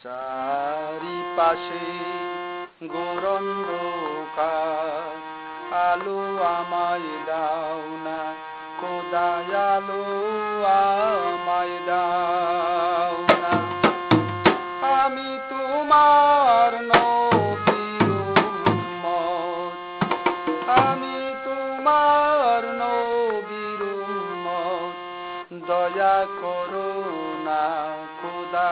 চারিপাশে ঘোর অন্ধকার, আলো আমায় দাও না খোদা, আলো আমায় দাও না। আমি তোমার নবীর উম্মত, আমি তোমার নবীর উম্মত, দয়া করো না খোদা,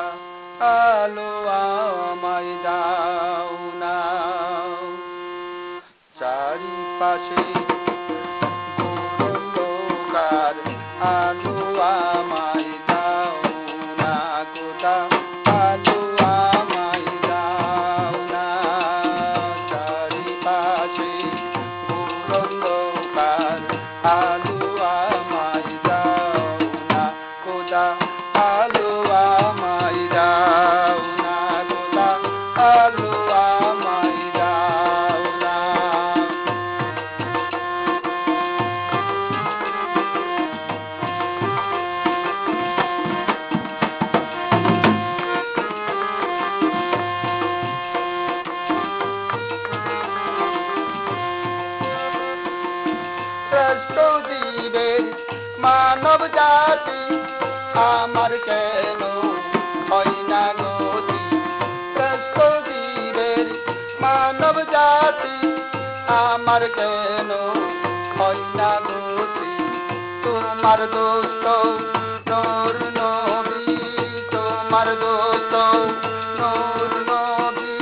আলো আমায় দাও না। চারিপাশে অন্ধকার, আলো আমায় দাও না খোদা, আলো আমায় দাও না। চারিপাশে অন্ধকার, আলো আমায় দাও না খোদা, আলো আমায় দাও না খোদা, আলো আমায় দাও না। শ্রেষ্ঠ জীবের মানব জাতি, আমার কেন হয় না গতি। শ্রেষ্ঠ জীবের মানব জাতি, আমার কেন হয় না গতি। তোমার দোস্ত নূর নবী, তোমার দোস্ত নূর নবী,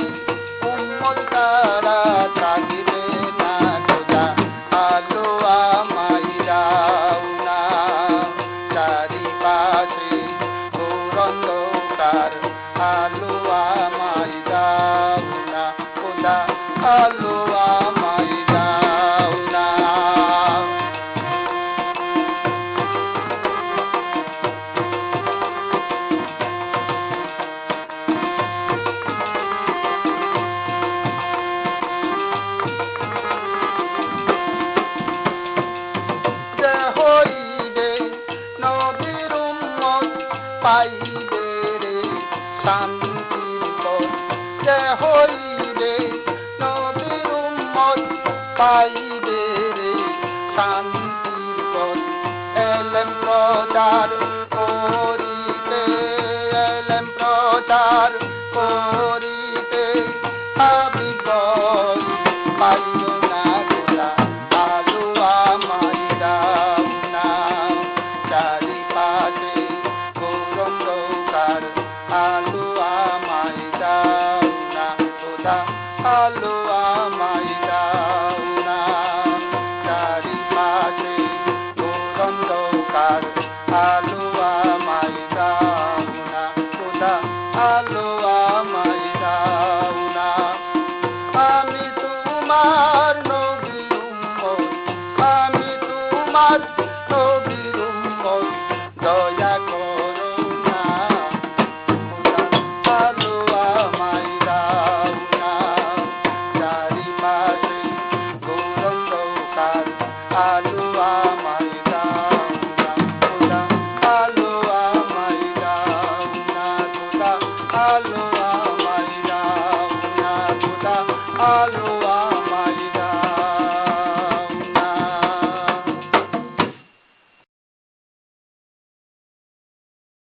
উম্মত তারা থাকিবে না খোদা, আলো আমায় দাও না। চারিপাশে ঘোর অন্ধকার, আলো আমায় দাও না খোদা, আলো আমায় দাও না। যে হইবে নবীর উম্মত, পাইবে রে শান্তির পথ। যে হইবে নবীর উম্মত, পাইবে রে শান্তির পথ। এলেম প্রচার করিতে, এলেম প্রচার করিতে, হাবিব পাই